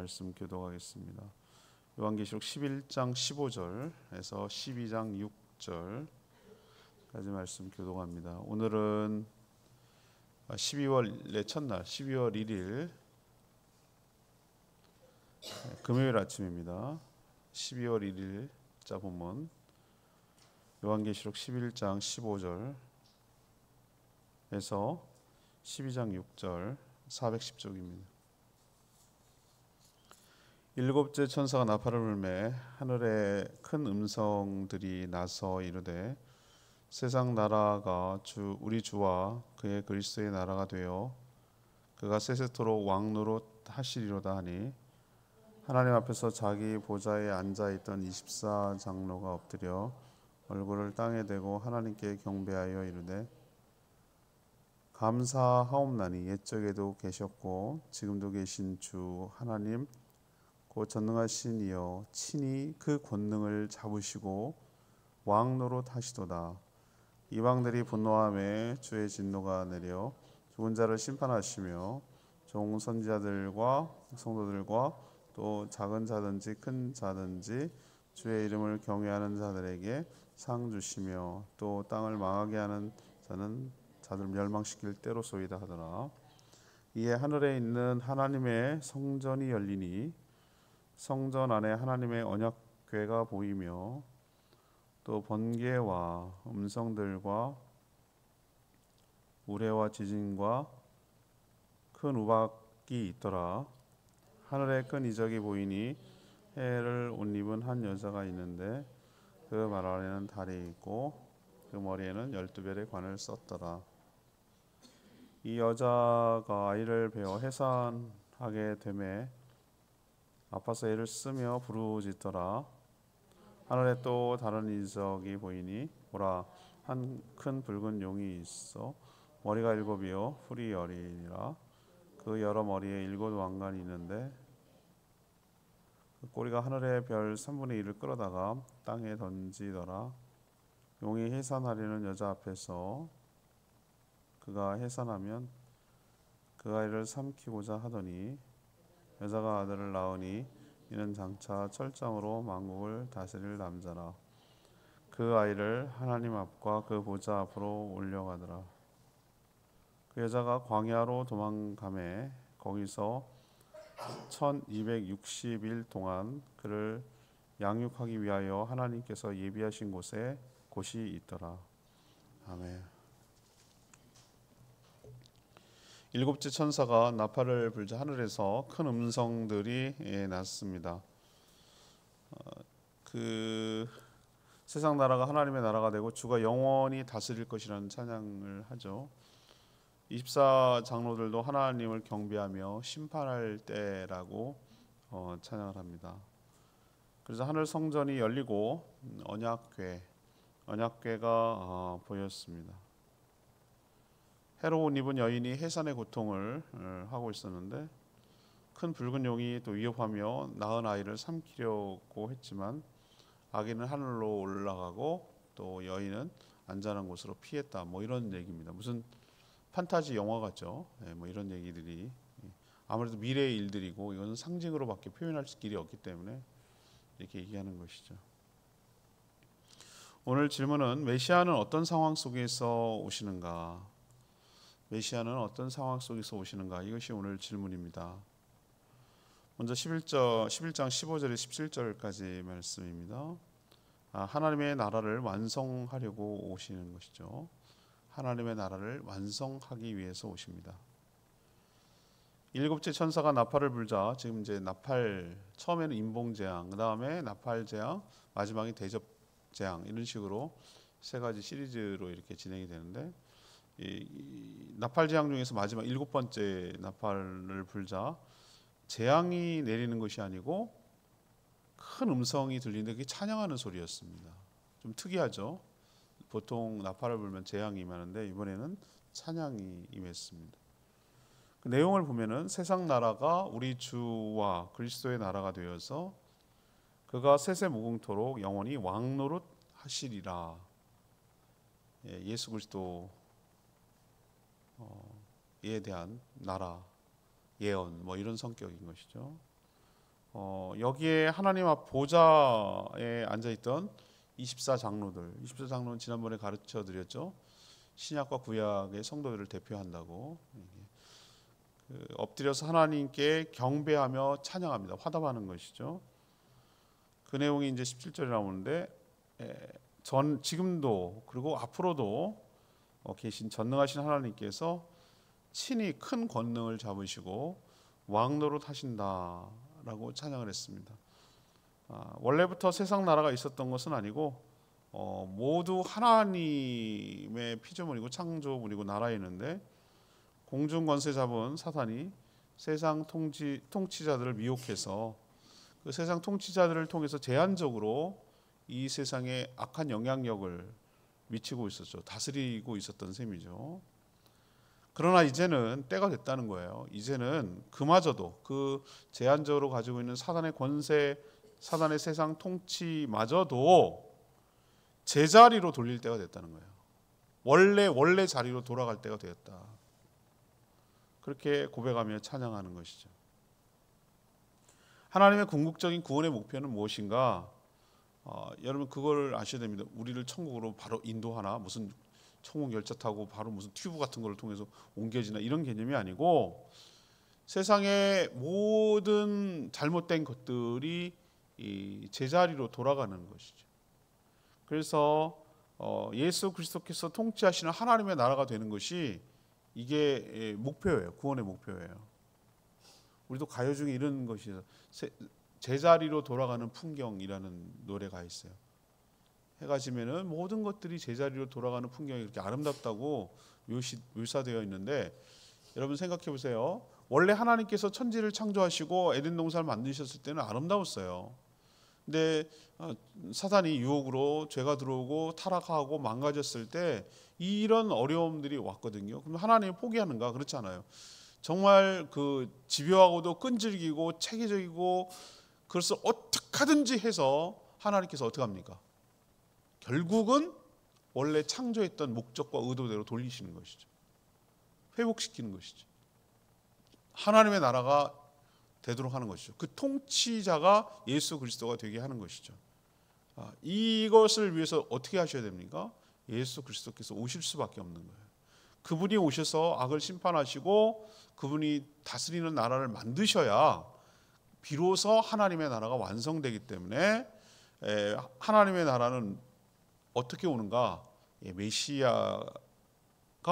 말씀 교독하겠습니다. 요한계시록 11장 15절에서 12장 6절까지 말씀 교독합니다. 오늘은 12월의 첫날 12월 1일 금요일 아침입니다. 12월 1일 자 본문 요한계시록 11장 15절에서 12장 6절 410쪽입니다. 일곱째 천사가 나팔을 불매 하늘에 큰 음성들이 나서 이르되 세상 나라가 우리 주와 그의 그리스도의 나라가 되어 그가 세세토록 왕노릇 하시리로다 하니 하나님 앞에서 자기 보좌에 앉아있던 24장로가 엎드려 얼굴을 땅에 대고 하나님께 경배하여 이르되 감사하옵나니 옛적에도 계셨고 지금도 계신 주 하나님 곧 전능하신 이여 친히 그 권능을 잡으시고 왕노릇 하시도다. 이방들이 분노하며 주의 진노가 내려 죽은 자를 심판하시며 종 선지자들과 성도들과 또 작은 자든지 큰 자든지 주의 이름을 경외하는 자들에게 상 주시며 또 땅을 망하게 하는 자들 멸망시킬 때로소이다 하더라. 이에 하늘에 있는 하나님의 성전이 열리니 성전 안에 하나님의 언약궤가 보이며 또 번개와 음성들과 우레와 지진과 큰 우박이 있더라. 하늘에 큰 이적이 보이니 해를 옷 입은 한 여자가 있는데 그 말 아래는 달이 있고 그 머리에는 12별의 관을 썼더라. 이 여자가 아이를 베어 해산하게 되매 아파서 애를 쓰며 부르짖더라. 하늘에 또 다른 이적이 보이니 보라 한 큰 붉은 용이 있어 머리가 7이요 뿔이 10이니라. 그 여러 머리에 7 왕관이 있는데 그 꼬리가 하늘의 별 3분의 1을 끌어다가 땅에 던지더라. 용이 해산하려는 여자 앞에서 그가 해산하면 그 아이를 삼키고자 하더니 여자가 아들을 낳으니 이는 장차 철장으로 만국을 다스릴 남자라. 그 아이를 하나님 앞과 그 보좌 앞으로 올려가더라. 그 여자가 광야로 도망가매 거기서 1260일 동안 그를 양육하기 위하여 하나님께서 예비하신 곳이 있더라. 아멘. 일곱째 천사가 나팔을 불자 하늘에서 큰 음성들이 났습니다. 그 세상 나라가 하나님의 나라가 되고 주가 영원히 다스릴 것이라는 찬양을 하죠. 24장로들도 하나님을 경배하며 심판할 때라고 찬양을 합니다. 그래서 하늘 성전이 열리고 언약궤가 보였습니다. 해로 옷 입은 여인이 해산의 고통을 하고 있었는데 큰 붉은 용이 또 위협하며 낳은 아이를 삼키려고 했지만 아기는 하늘로 올라가고 또 여인은 안전한 곳으로 피했다. 뭐 이런 얘기입니다. 무슨 판타지 영화 같죠. 뭐 이런 얘기들이 아무래도 미래의 일들이고 이것은 상징으로밖에 표현할 길이 없기 때문에 이렇게 얘기하는 것이죠. 오늘 질문은 메시아는 어떤 상황 속에서 오시는가? 메시아는 어떤 상황 속에서 오시는가? 이것이 오늘 질문입니다. 먼저 11장 15절에 17절까지 말씀입니다. 하나님의 나라를 완성하려고 오시는 것이죠. 하나님의 나라를 완성하기 위해서 오십니다. 일곱째 천사가 나팔을 불자 지금 이제 나팔 처음에는 인봉재앙, 그 다음에 나팔재앙, 마지막에 대접재앙 이런 식으로 세 가지 시리즈로 이렇게 진행이 되는데 이 나팔재앙 중에서 마지막 7번째 나팔을 불자 재앙이 내리는 것이 아니고 큰 음성이 들리는데 그게 찬양하는 소리였습니다. 좀 특이하죠. 보통 나팔을 불면 재앙이 임하는데 이번에는 찬양이 임했습니다. 그 내용을 보면은 세상 나라가 우리 주와 그리스도의 나라가 되어서 그가 세세무궁토록 영원히 왕노릇 하시리라. 예수 그리스도에 대한 나라 예언 뭐 이런 성격인 것이죠. 여기에 하나님 앞 보좌에 앉아있던 24장로들, 24장로는 지난번에 가르쳐 드렸죠. 신약과 구약의 성도들을 대표한다고. 엎드려서 하나님께 경배하며 찬양합니다. 화답하는 것이죠. 그 내용이 이제 17절에 나오는데, 지금도 그리고 앞으로도 계신 전능하신 하나님께서 친히 큰 권능을 잡으시고 왕노릇 하신다라고 찬양을 했습니다. 원래부터 세상 나라가 있었던 것은 아니고 모두 하나님의 피조물이고 창조물이고 나라였는데, 공중 권세 잡은 사탄이 세상 통치자들을 미혹해서 그 세상 통치자들을 통해서 제한적으로 이 세상에 악한 영향력을 미치고 있었죠. 다스리고 있었던 셈이죠. 그러나 이제는 때가 됐다는 거예요. 이제는 그마저도, 그 제한적으로 가지고 있는 사단의 권세, 사단의 세상 통치마저도 제자리로 돌릴 때가 됐다는 거예요. 원래 자리로 돌아갈 때가 되었다. 그렇게 고백하며 찬양하는 것이죠. 하나님의 궁극적인 구원의 목표는 무엇인가? 여러분 그걸 아셔야 됩니다. 우리를 천국으로 바로 인도하나, 무슨 천국 열차 타고 바로 무슨 튜브 같은 걸 통해서 옮겨지나, 이런 개념이 아니고, 세상의 모든 잘못된 것들이 이 제자리로 돌아가는 것이죠. 그래서 예수 그리스도께서 통치하시는 하나님의 나라가 되는 것이, 이게 목표예요. 구원의 목표예요. 우리도 가요 중에 이런 것이 있어요. 제자리로 돌아가는 풍경이라는 노래가 있어요. 해가 지면은 모든 것들이 제자리로 돌아가는 풍경이 그렇게 아름답다고 묘사되어 있는데, 여러분 생각해 보세요. 원래 하나님께서 천지를 창조하시고 에덴 동산을 만드셨을 때는 아름다웠어요. 근데 사단이 유혹으로 죄가 들어오고 타락하고 망가졌을 때 이런 어려움들이 왔거든요. 그럼 하나님이 포기하는가? 그렇지 않아요. 정말 그 집요하고도 끈질기고 체계적이고, 그래서 어떻게 하든지 해서 하나님께서 어떻게 합니까? 결국은 원래 창조했던 목적과 의도대로 돌리시는 것이죠. 회복시키는 것이죠. 하나님의 나라가 되도록 하는 것이죠. 그 통치자가 예수 그리스도가 되게 하는 것이죠. 이것을 위해서 어떻게 하셔야 됩니까? 예수 그리스도께서 오실 수밖에 없는 거예요. 그분이 오셔서 악을 심판하시고 그분이 다스리는 나라를 만드셔야 비로소 하나님의 나라가 완성되기 때문에, 하나님의 나라는 어떻게 오는가? 메시아가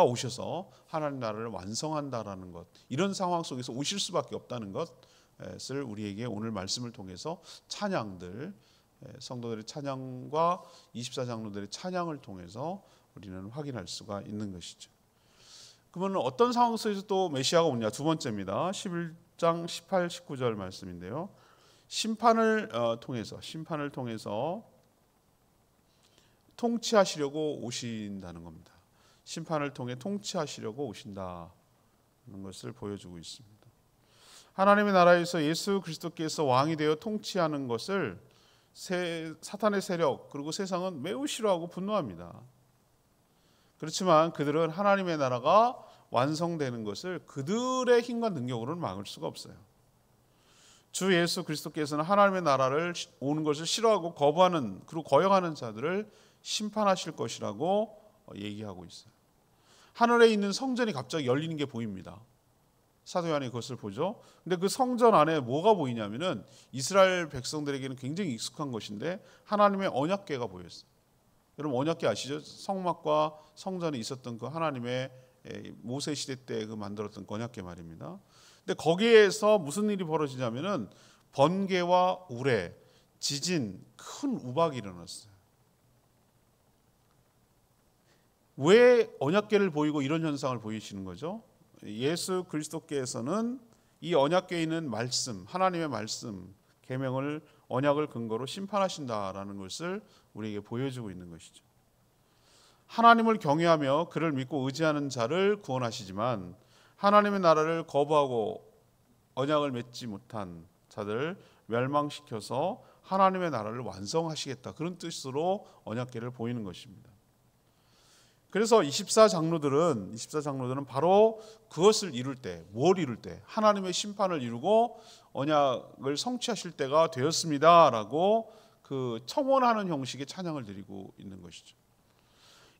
오셔서 하나님 나라를 완성한다라는 것, 이런 상황 속에서 오실 수밖에 없다는 것을 우리에게 오늘 말씀을 통해서 찬양들, 성도들의 찬양과 24장로들의 찬양을 통해서 우리는 확인할 수가 있는 것이죠. 그러면 어떤 상황 속에서 또 메시아가 오냐? 두 번째입니다. 11장 18, 19절 말씀인데요. 심판을 통해서 통치하시려고 오신다는 겁니다. 심판을 통해 통치하시려고 오신다는 것을 보여주고 있습니다. 하나님의 나라에서 예수 그리스도께서 왕이 되어 통치하는 것을 사탄의 세력 그리고 세상은 매우 싫어하고 분노합니다. 그렇지만 그들은 하나님의 나라가 완성되는 것을 그들의 힘과 능력으로는 막을 수가 없어요. 주 예수 그리스도께서는 하나님의 나라를 오는 것을 싫어하고 거부하는, 그리고 거역하는 자들을 심판하실 것이라고 얘기하고 있어요. 하늘에 있는 성전이 갑자기 열리는 게 보입니다. 사도 요한이 그것을 보죠. 근데 그 성전 안에 뭐가 보이냐면은 이스라엘 백성들에게는 굉장히 익숙한 것인데 하나님의 언약궤가 보였어요. 여러분 언약궤 아시죠? 성막과 성전에 있었던 그 하나님의 모세 시대 때 그 만들었던 언약궤 말입니다. 근데 거기에서 무슨 일이 벌어지냐면은 번개와 우레, 지진, 큰 우박이 일어났어요. 왜 언약궤를 보이고 이런 현상을 보이시는 거죠? 예수 그리스도께서는 이 언약궤에 있는 말씀, 하나님의 말씀, 계명을, 언약을 근거로 심판하신다라는 것을 우리에게 보여주고 있는 것이죠. 하나님을 경외하며 그를 믿고 의지하는 자를 구원하시지만 하나님의 나라를 거부하고 언약을 맺지 못한 자들을 멸망시켜서 하나님의 나라를 완성하시겠다, 그런 뜻으로 언약궤를 보이는 것입니다. 그래서 24장로들은 바로 그것을 이룰 때, 뭘 이룰 때? 하나님의 심판을 이루고 언약을 성취하실 때가 되었습니다라고 그 첨언하는 형식의 찬양을 드리고 있는 것이죠.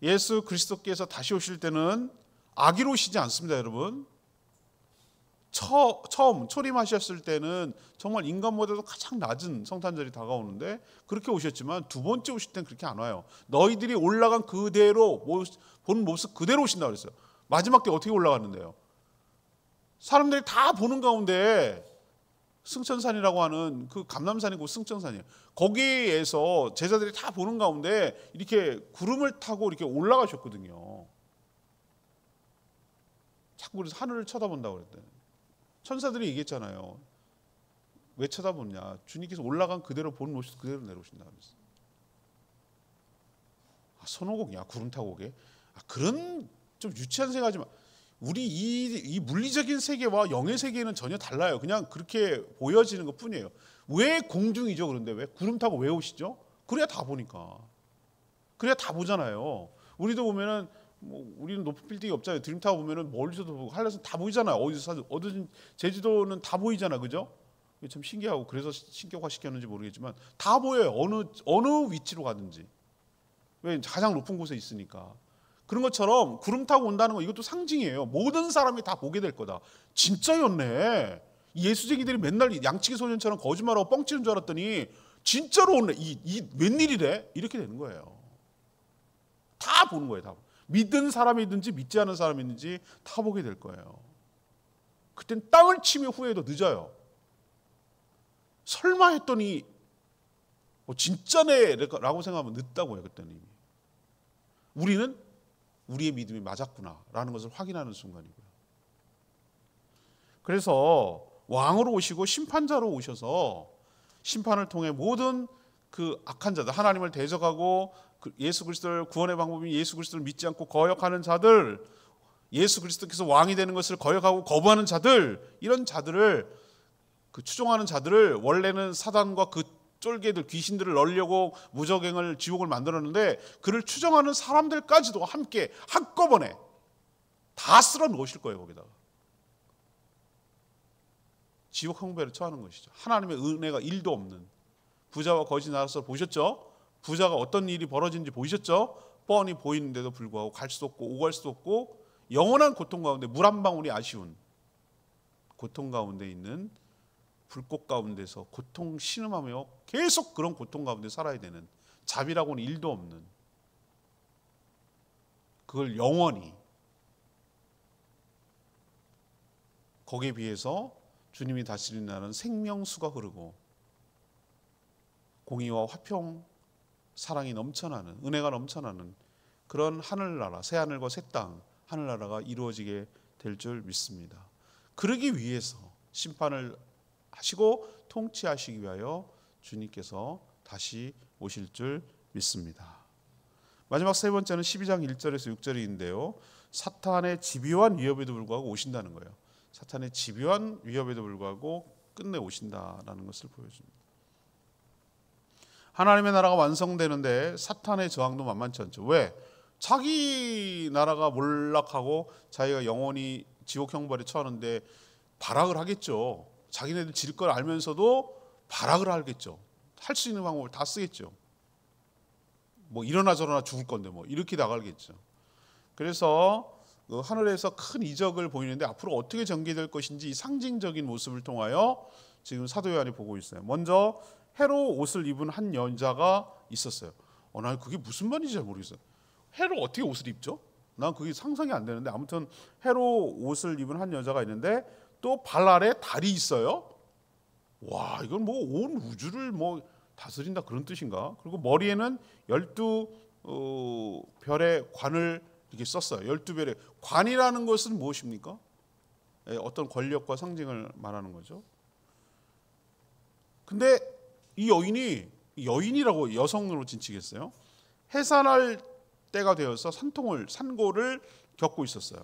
예수 그리스도께서 다시 오실 때는 악의로 오시지 않습니다, 여러분. 처음 초림하셨을 때는 정말 인간보다도 가장 낮은 성탄절이 다가오는데 그렇게 오셨지만 두 번째 오실 때는 그렇게 안 와요. 너희들이 올라간 그대로 본 모습 그대로 오신다고 그랬어요. 마지막 때 어떻게 올라갔는데요? 사람들이 다 보는 가운데 승천산이라고 하는 그 감람산이고 승천산이에요. 거기에서 제자들이 다 보는 가운데 이렇게 구름을 타고 이렇게 올라가셨거든요. 자꾸 그래서 하늘을 쳐다본다고 그랬대요. 천사들이 얘기했잖아요. 왜 쳐다보냐? 주님께서 올라간 그대로 본 모습 그대로 내려오신다 그랬어요. 손오공이야 구름 타고 오게? 그런 좀 유치한 생각하지 마. 우리 이 물리적인 세계와 영의 세계는 전혀 달라요. 그냥 그렇게 보여지는 것 뿐이에요. 왜 공중이죠? 그런데 왜 구름 타고 왜 오시죠? 그래야 다 보니까. 그래야 다 보잖아요. 우리도 보면은 우리는 높은 빌딩이 없잖아요. 드림 타고 보면은 멀리서도 보고 한라산 다 보이잖아요. 어디든 제주도는 다 보이잖아, 그죠? 참 신기하고 그래서 신격화 시켰는지 모르겠지만 다 보여요. 어느 위치로 가든지. 왜 가장 높은 곳에 있으니까. 그런 것처럼 구름 타고 온다는 거 이것도 상징이에요. 모든 사람이 다 보게 될 거다. 진짜였네. 예수쟁이들이 맨날 양치기 소년처럼 거짓말하고 뻥치는 줄 알았더니 진짜로 오네. 이 웬일이래? 이렇게 되는 거예요. 다 보는 거예요. 다. 믿는 사람이든지 믿지 않은 사람이든지 다 보게 될 거예요. 그땐 땅을 치며 후회해도 늦어요. 설마 했더니 진짜네 라고 생각하면 늦다고요. 그때는 이미. 우리는 우리의 믿음이 맞았구나라는 것을 확인하는 순간이고요. 그래서 왕으로 오시고 심판자로 오셔서 심판을 통해 모든 그 악한 자들, 하나님을 대적하고 예수 그리스도를 구원의 방법인 예수 그리스도를 믿지 않고 거역하는 자들, 예수 그리스도께서 왕이 되는 것을 거역하고 거부하는 자들, 이런 자들을 그 추종하는 자들을 원래는 사단과 그 쫄개들 귀신들을 넣으려고 무적행을 지옥을 만들었는데 그를 추종하는 사람들까지도 함께 한꺼번에 다 쓸어 넣으실 거예요. 거기다가 지옥 형벌에 처하는 것이죠. 하나님의 은혜가 1도 없는 부자와 거지 나라서 보셨죠? 부자가 어떤 일이 벌어진지 보이셨죠? 뻔히 보이는데도 불구하고 갈 수도 없고 오갈 수도 없고 영원한 고통 가운데 물 한 방울이 아쉬운 고통 가운데 있는 불꽃 가운데서 고통 신음하며 계속 그런 고통 가운데 살아야 되는 자비라고는 1도 없는 그걸 영원히 거기에 비해서 주님이 다스리는 나라는 생명수가 흐르고 공의와 화평 사랑이 넘쳐나는 은혜가 넘쳐나는 그런 하늘나라 새하늘과 새 땅 하늘나라가 이루어지게 될 줄 믿습니다. 그러기 위해서 심판을 하시고 통치하시기 위하여 주님께서 다시 오실 줄 믿습니다. 마지막 세 번째는 12장 1절에서 6절인데요. 사탄의 집요한 위협에도 불구하고 오신다는 거예요. 사탄의 집요한 위협에도 불구하고 끝내 오신다라는 것을 보여줍니다. 하나님의 나라가 완성되는데 사탄의 저항도 만만치 않죠. 왜? 자기 나라가 몰락하고 자기가 영원히 지옥 형벌에 처하는데 발악을 하겠죠. 자기네들 질 걸 알면서도 발악을 하겠죠. 할 수 있는 방법을 다 쓰겠죠. 뭐 이러나 저러나 죽을 건데 뭐 이렇게 나가겠죠. 그래서 그 하늘에서 큰 이적을 보이는데 앞으로 어떻게 전개될 것인지 상징적인 모습을 통하여 지금 사도 요한이 보고 있어요. 먼저 해로 옷을 입은 한 여자가 있었어요. 난 그게 무슨 말인지 잘 모르겠어요. 해로 어떻게 옷을 입죠? 난 그게 상상이 안 되는데 아무튼 해로 옷을 입은 한 여자가 있는데 또 발 아래 달이 있어요. 와, 이건 뭐 온 우주를 뭐 다스린다 그런 뜻인가? 그리고 머리에는 12별의 관을 이렇게 썼어요. 12별의 관이라는 것은 무엇입니까? 어떤 권력과 상징을 말하는 거죠. 근데 이 여인이 여인이라고 여성으로 진치겠어요? 해산할 때가 되어서 산고를 겪고 있었어요.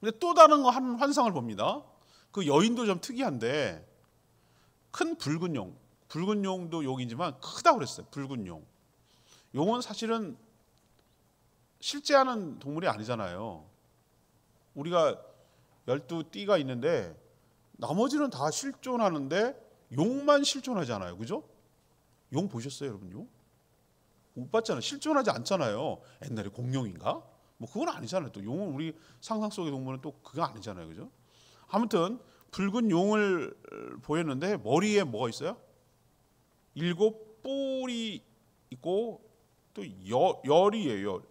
근데 또 다른 한 환상을 봅니다. 그 여인도 좀 특이한데 큰 붉은 용도 용이지만 크다고 그랬어요. 붉은 용. 용은 사실은 실제하는 동물이 아니잖아요. 우리가 12띠가 있는데 나머지는 다 실존하는데 용만 실존하지 않아요. 그죠? 용 보셨어요, 여러분? 용? 못 봤잖아요. 실존하지 않잖아요. 옛날에 공룡인가? 뭐 그건 아니잖아요. 또 용은 우리 상상 속의 동물은 또 그거 아니잖아요. 그죠? 아무튼 붉은 용을 보였는데 머리에 뭐가 있어요? 7뿔이 있고 또 열이에요.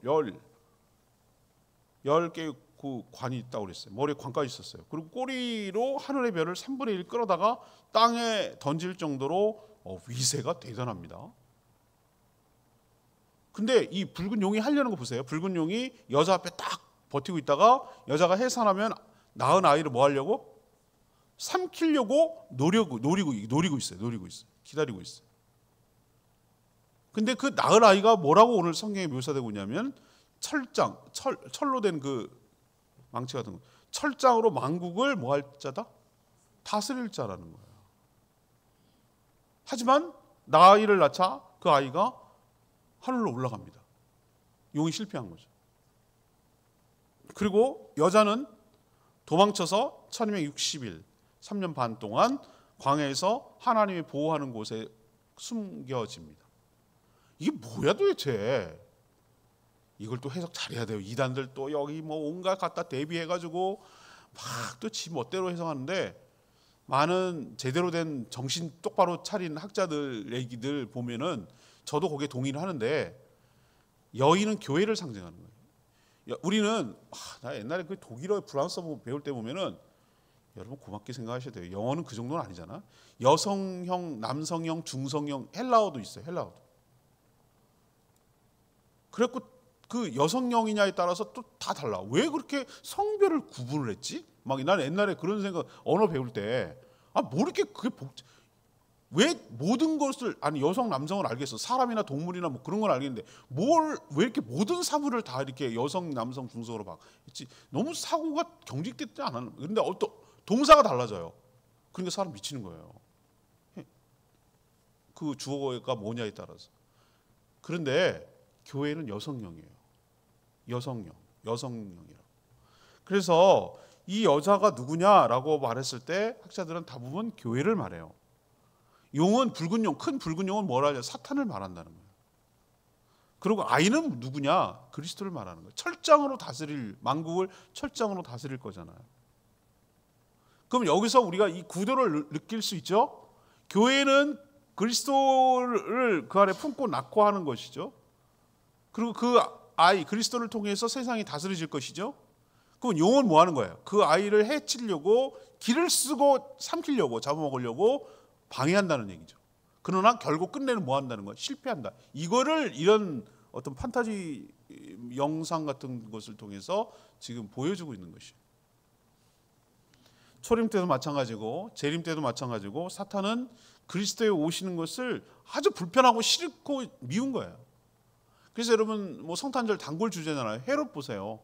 10개 그 관이 있다고 그랬어요. 머리에 관까지 있었어요. 그리고 꼬리로 하늘의 별을 3분의 1 끌어다가 땅에 던질 정도로 위세가 대단합니다. 근데 이 붉은 용이 하려는 거 보세요. 붉은 용이 여자 앞에 딱 버티고 있다가 여자가 해산하면 낳은 아이를 뭐 하려고? 삼키려고 노리고 있어요. 기다리고 있어요. 근데 그 낳은 아이가 뭐라고 오늘 성경에 묘사되고 있냐면 철로 된 그 망치 같은 거. 철장으로 만국을 뭐 할 자다? 다스릴 자라는 거예요. 하지만 아이를 낳자 그 아이가 하늘로 올라갑니다. 용이 실패한 거죠. 그리고 여자는 도망쳐서 1260일 3년 반 동안 광야에서 하나님이 보호하는 곳에 숨겨집니다. 이게 뭐야 도대체? 이걸 또 해석 잘해야 돼요. 이단들 또 여기 뭐 온갖 갖다 대비해가지고 막 또 지 멋대로 해석하는데 많은 제대로 된 정신 똑바로 차린 학자들 얘기들 보면은 저도 거기에 동의를 하는데 여인은 교회를 상징하는 거예요. 우리는 나 옛날에 그 독일어 프랑스어 배울 때 보면은 여러분 고맙게 생각하셔야 돼요. 영어는 그 정도는 아니잖아. 여성형, 남성형, 중성형 헬라어도 있어요. 헬라어도. 그래갖고 그 여성형이냐에 따라서 또 다 달라. 왜 그렇게 성별을 구분을 했지? 막 난 옛날에 그런 생각 언어 배울 때 뭐 이렇게 그게 왜 모든 것을 아니 여성 남성을 알겠어. 사람이나 동물이나 뭐 그런 건 알겠는데 왜 이렇게 모든 사물을 다 이렇게 여성 남성 중성으로 막 했지? 너무 사고가 경직됐지 않았나? 근데 어떤 동사가 달라져요. 그러니까 사람 미치는 거예요. 그 주어가 뭐냐에 따라서. 그런데 교회는 여성형이에요. 여성형이라고. 그래서 이 여자가 누구냐라고 말했을 때 학자들은 대부분 교회를 말해요. 용은 붉은 용, 큰 붉은 용은 뭐라 하냐? 사탄을 말한다는 거예요. 그리고 아이는 누구냐? 그리스도를 말하는 거예요. 만국을 철장으로 다스릴 거잖아요. 그럼 여기서 우리가 이 구도를 느낄 수 있죠? 교회는 그리스도를 그 안에 품고 낳고 하는 것이죠. 그리고 그 아이 그리스도를 통해서 세상이 다스려질 것이죠. 그럼 용은 뭐 하는 거예요? 그 아이를 해치려고 길을 쓰고 삼키려고 잡아먹으려고 방해한다는 얘기죠. 그러나 결국 끝내는 뭐 한다는 거예요? 실패한다. 이거를 이런 어떤 판타지 영상 같은 것을 통해서 지금 보여주고 있는 것이에요. 초림 때도 마찬가지고 재림 때도 마찬가지고 사탄은 그리스도에 오시는 것을 아주 불편하고 싫고 미운 거예요. 그래서 여러분 뭐 성탄절 단골 주제잖아요. 헤롯 보세요.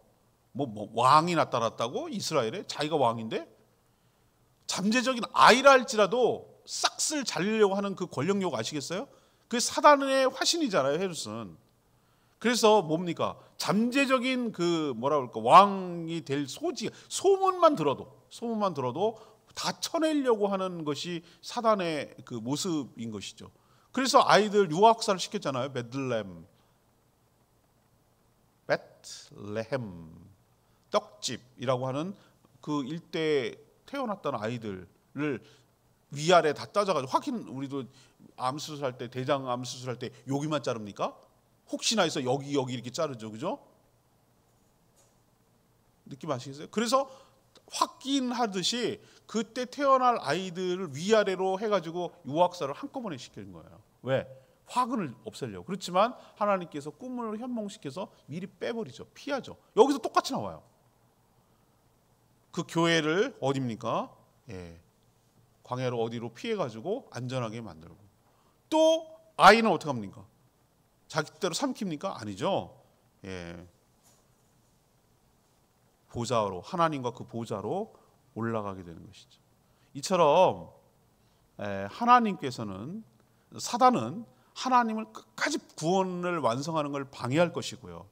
뭐 왕이 나타났다고 이스라엘에 자기가 왕인데 잠재적인 아이라 할지라도 싹쓸 잘리려고 하는 그 권력욕 아시겠어요? 그 사단의 화신이잖아요. 헤롯은. 그래서 뭡니까? 잠재적인 그 뭐라 그럴까 왕이 될 소문만 들어도 다 쳐내려고 하는 것이 사단의 그 모습인 것이죠. 그래서 아이들 유아학살을 시켰잖아요. 베들레헴 떡집이라고 하는 그 일대에 태어났던 아이들을 위아래 다 따져가지고 우리도 암 수술할 때 대장 암 수술할 때 여기만 자릅니까? 혹시나 해서 여기 이렇게 자르죠, 그죠? 느낌 아시겠어요? 그래서 확인하듯이 그때 태어날 아이들을 위아래로 해가지고 유아학살을 한꺼번에 시키는 거예요. 왜? 화근을 없애려고. 그렇지만 하나님께서 꿈을 현몽시켜서 미리 빼버리죠. 피하죠. 여기서 똑같이 나와요. 그 교회를 어디입니까? 광야로 어디로 피해가지고 안전하게 만들고. 또 아이는 어떻게 합니까? 자기 뜻대로 삼킵니까? 아니죠. 보좌로 하나님과 그 보좌로 올라가게 되는 것이죠. 이처럼 하나님께서는 사단은 하나님을 끝까지 구원을 완성하는 걸 방해할 것이고요.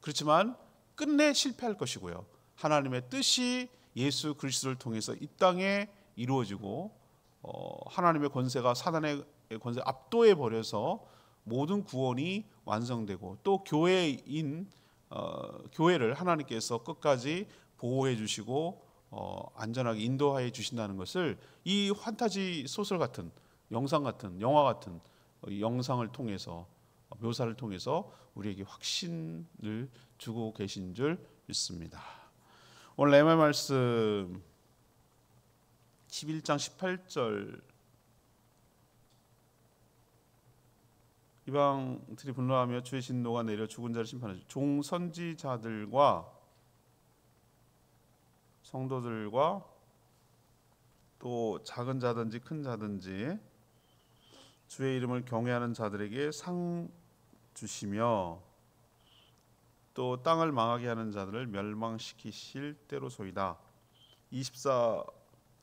그렇지만 끝내 실패할 것이고요. 하나님의 뜻이 예수 그리스도를 통해서 이 땅에 이루어지고 하나님의 권세가 사단의 권세 압도해 버려서 모든 구원이 완성되고 또 교회를 하나님께서 끝까지 보호해 주시고 안전하게 인도하여 주신다는 것을 이 판타지 소설 같은 영상 같은 영화 같은 영상을 통해서 묘사를 통해서 우리에게 확신을 주고 계신 줄 믿습니다. 오늘 레마 말씀 11장 18절 이방들이 분노하며 주의 진노가 내려 죽은 자를 심판하시고 종 선지자들과 성도들과 또 작은 자든지 큰 자든지 주의 이름을 경외하는 자들에게 상 주시며 또 땅을 망하게 하는 자들을 멸망시키실 때로소이다. 24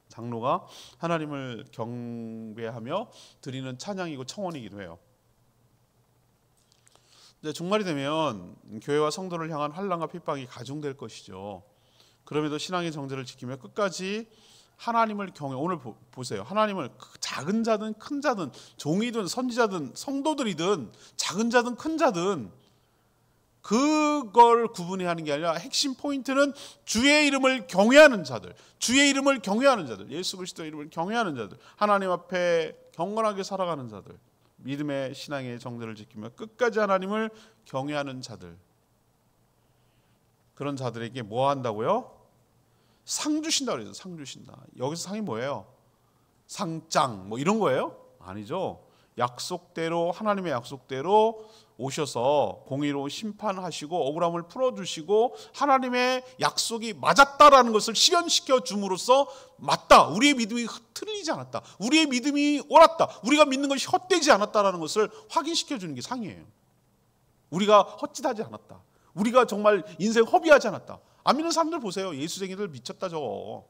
장로가 하나님을 경배하며 드리는 찬양이고 청원이기도 해요. 이제 종말이 되면 교회와 성도를 향한 환난과 핍박이 가중될 것이죠. 그럼에도 신앙의 정죄를 지키며 끝까지 하나님을 경외. 오늘 보세요. 하나님을 작은 자든 큰 자든 종이든 선지자든 성도들이든 작은 자든 큰 자든 그걸 구분해야 하는 게 아니라 핵심 포인트는 주의 이름을 경외하는 자들, 주의 이름을 경외하는 자들, 예수 그리스도의 이름을 경외하는 자들, 하나님 앞에 경건하게 살아가는 자들, 믿음의 신앙의 정죄를 지키며 끝까지 하나님을 경외하는 자들, 그런 자들에게 뭐 한다고요? 상 주신다 그래서 상 주신다. 여기서 상이 뭐예요? 상장 뭐 이런 거예요? 아니죠. 약속대로 하나님의 약속대로 오셔서 공의로 심판하시고 억울함을 풀어주시고 하나님의 약속이 맞았다라는 것을 실현시켜 줌으로써 맞다. 우리의 믿음이 틀리지 않았다. 우리의 믿음이 옳았다. 우리가 믿는 것이 헛되지 않았다라는 것을 확인시켜 주는 게 상이에요. 우리가 헛짓하지 않았다. 우리가 정말 인생 허비하지 않았다. 안 믿는 사람들 보세요. 예수쟁이들 미쳤다 저거.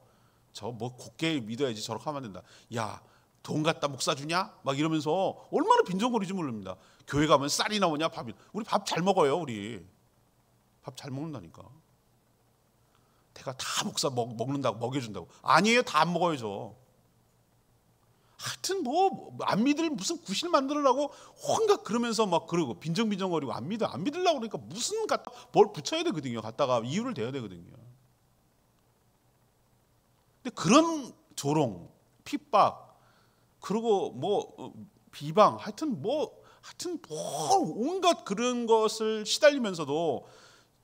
저 뭐 곱게 믿어야지 저렇게 하면 된다. 야, 돈 갖다 목사 주냐? 막 이러면서 얼마나 빈정거리지 모릅니다. 교회 가면 쌀이 나오냐 밥이. 우리 밥 잘 먹어요. 우리 밥 잘 먹는다니까. 내가 다 목사 먹는다고 먹여준다고. 아니에요. 다 안 먹어요 저. 하여튼 뭐 안 믿을 무슨 구실 만들으라고 혼각 그러면서 막 그러고 빈정거리고 안 믿으려고 그러니까 무슨 갖다 뭘 붙여야 되거든요. 갖다가 이유를 대야 되거든요. 근데 그런 조롱, 핍박, 그리고 뭐 비방, 하여튼 온갖 그런 것을 시달리면서도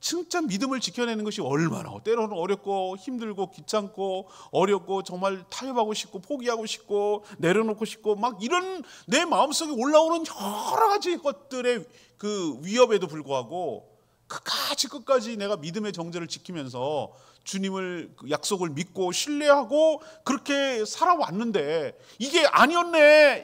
진짜 믿음을 지켜내는 것이 얼마나 때로는 어렵고 힘들고 귀찮고 어렵고 정말 타협하고 싶고 포기하고 싶고 내려놓고 싶고 막 이런 내 마음속에 올라오는 여러 가지 것들의 그 위협에도 불구하고 끝까지 내가 믿음의 정죄를 지키면서 주님을 약속을 믿고 신뢰하고 그렇게 살아왔는데 이게 아니었네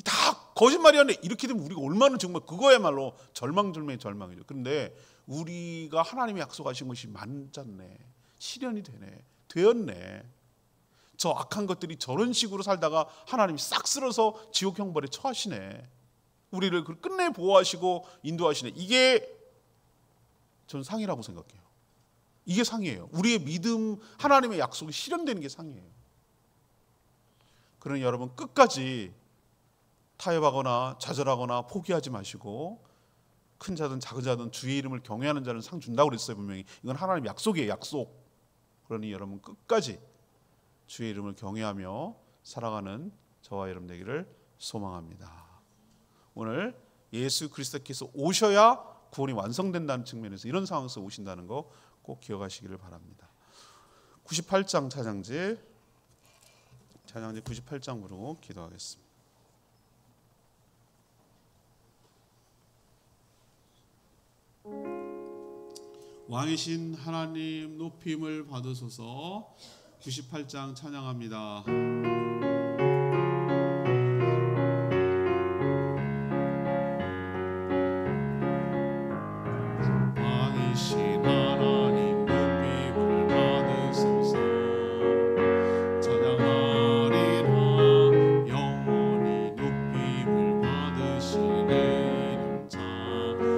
다 거짓말이었네 이렇게 되면 우리가 얼마나 정말 그거야말로 절망이죠. 그런데 우리가 하나님이 약속하신 것이 맞았네, 실현이 되었네. 저 악한 것들이 저런 식으로 살다가 하나님이 싹 쓸어서 지옥 형벌에 처하시네. 우리를 끝내 보호하시고 인도하시네. 이게 전 상이라고 생각해요. 이게 상이에요. 우리의 믿음, 하나님의 약속이 실현되는 게 상이에요. 그러니 여러분 끝까지 타협하거나 좌절하거나 포기하지 마시고 큰 자든 작은 자든 주의 이름을 경외하는 자는 상 준다고 그랬어요. 분명히 이건 하나님 약속이에요. 약속. 그러니 여러분 끝까지 주의 이름을 경외하며 살아가는 저와 여러분 되기를 소망합니다. 오늘 예수 그리스도께서 오셔야 구원이 완성된다는 측면에서 이런 상황에서 오신다는 거 꼭 기억하시기를 바랍니다. 98장 찬양지 98장 부르고 기도하겠습니다. 왕이신 하나님 높임을 받으소서. 98장 찬양합니다. 왕이신 하나님 높임을 받으소서. 찬양하리라 영원히 높임을 받으시네 이름 찬양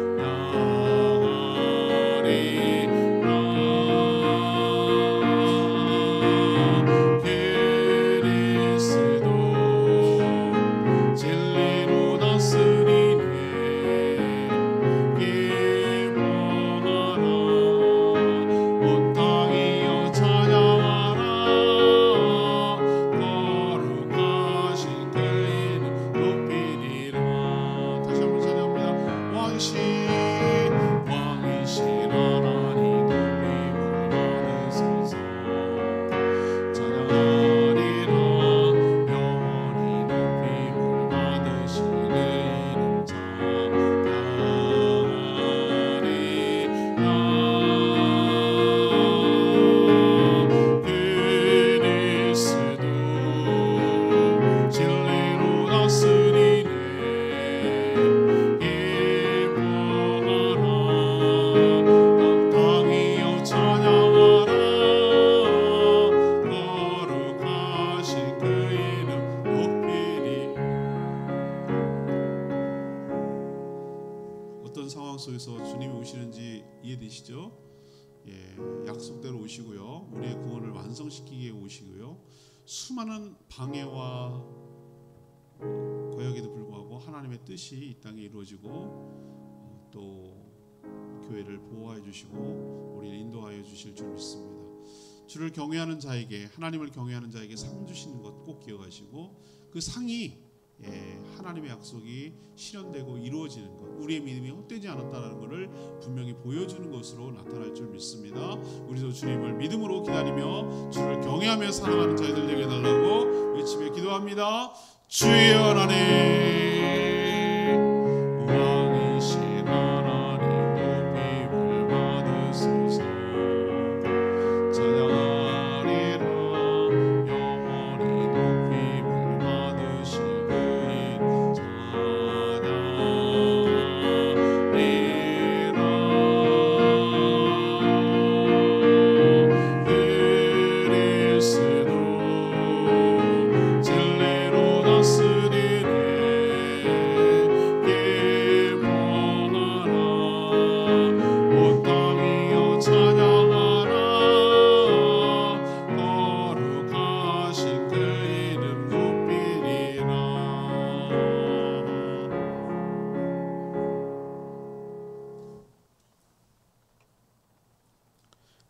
오시는지 이해되시죠? 예, 약속대로 오시고요. 우리의 구원을 완성시키기 위해 오시고요. 수많은 방해와 거역에도 불구하고 하나님의 뜻이 이 땅에 이루어지고 또 교회를 보호하여 주시고 우리를 인도하여 주실 줄 믿습니다. 주를 경외하는 자에게, 하나님을 경외하는 자에게 상 주시는 것 꼭 기억하시고, 그 상이 하나님의 약속이 실현되고 이루어지는 것, 우리의 믿음이 헛되지 않았다는 것을 분명히 보여주는 것으로 나타날 줄 믿습니다. 우리도 주님을 믿음으로 기다리며 주를 경외하며 살아가는 자들 되게 해달라고 외치며 기도합니다. 주의 하나님, 왕이신 하나님 높임을 받으소서. 찬양하리라 영원히 높임을 받으시고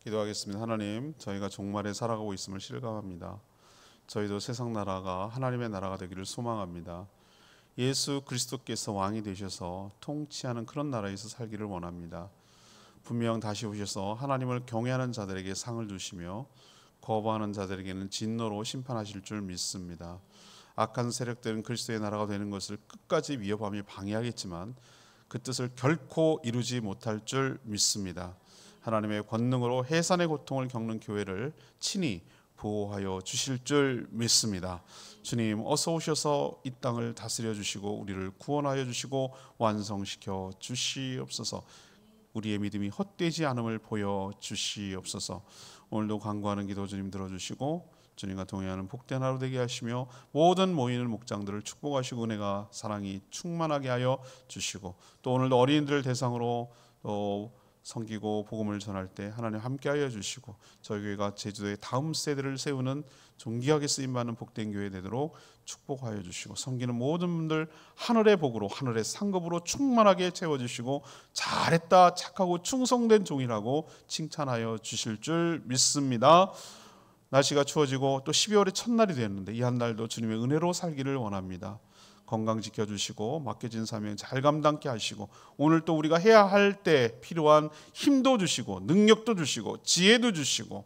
기도하겠습니다. 하나님, 저희가 종말에 살아가고 있음을 실감합니다. 저희도 세상 나라가 하나님의 나라가 되기를 소망합니다. 예수 그리스도께서 왕이 되셔서 통치하는 그런 나라에서 살기를 원합니다. 분명 다시 오셔서 하나님을 경외하는 자들에게 상을 주시며 거부하는 자들에게는 진노로 심판하실 줄 믿습니다. 악한 세력들은 그리스도의 나라가 되는 것을 끝까지 위협하며 방해하겠지만 그 뜻을 결코 이루지 못할 줄 믿습니다. 하나님의 권능으로 해산의 고통을 겪는 교회를 친히 보호하여 주실 줄 믿습니다. 주님, 어서 오셔서 이 땅을 다스려 주시고 우리를 구원하여 주시고 완성시켜 주시옵소서. 우리의 믿음이 헛되지 않음을 보여 주시옵소서. 오늘도 간구하는 기도 주님 들어주시고 주님과 동행하는 복된 하루 되게 하시며 모든 모이는 목장들을 축복하시고 은혜가 사랑이 충만하게 하여 주시고, 또 오늘도 어린이들을 대상으로 또 섬기고 복음을 전할 때 하나님 함께하여 주시고 저희 교회가 제주도의 다음 세대를 세우는 존귀하게 쓰임받는 복된 교회 되도록 축복하여 주시고, 섬기는 모든 분들 하늘의 복으로 하늘의 상급으로 충만하게 채워주시고 잘했다, 착하고 충성된 종이라고 칭찬하여 주실 줄 믿습니다. 날씨가 추워지고 또 12월의 첫날이 되었는데 이 한 날도 주님의 은혜로 살기를 원합니다. 건강 지켜주시고 맡겨진 사명 잘 감당케 하시고, 오늘 또 우리가 해야 할 때 필요한 힘도 주시고 능력도 주시고 지혜도 주시고,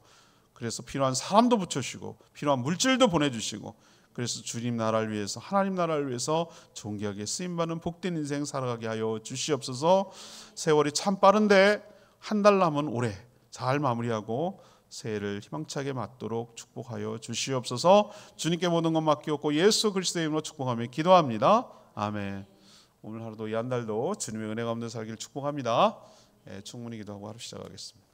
그래서 필요한 사람도 붙여주시고 필요한 물질도 보내주시고, 그래서 주님 나라를 위해서, 하나님 나라를 위해서 존귀하게 쓰임받는 복된 인생 살아가게 하여 주시옵소서. 세월이 참 빠른데 한 달 남은 올해 잘 마무리하고 새해를 희망차게 맞도록 축복하여 주시옵소서. 주님께 모든 것 맡기옵고 예수 그리스도의 이름으로 축복하며 기도합니다. 아멘. 오늘 하루도 이 한 달도 주님의 은혜 가운데 살기를 축복합니다. 충분히 기도하고 하루 시작하겠습니다.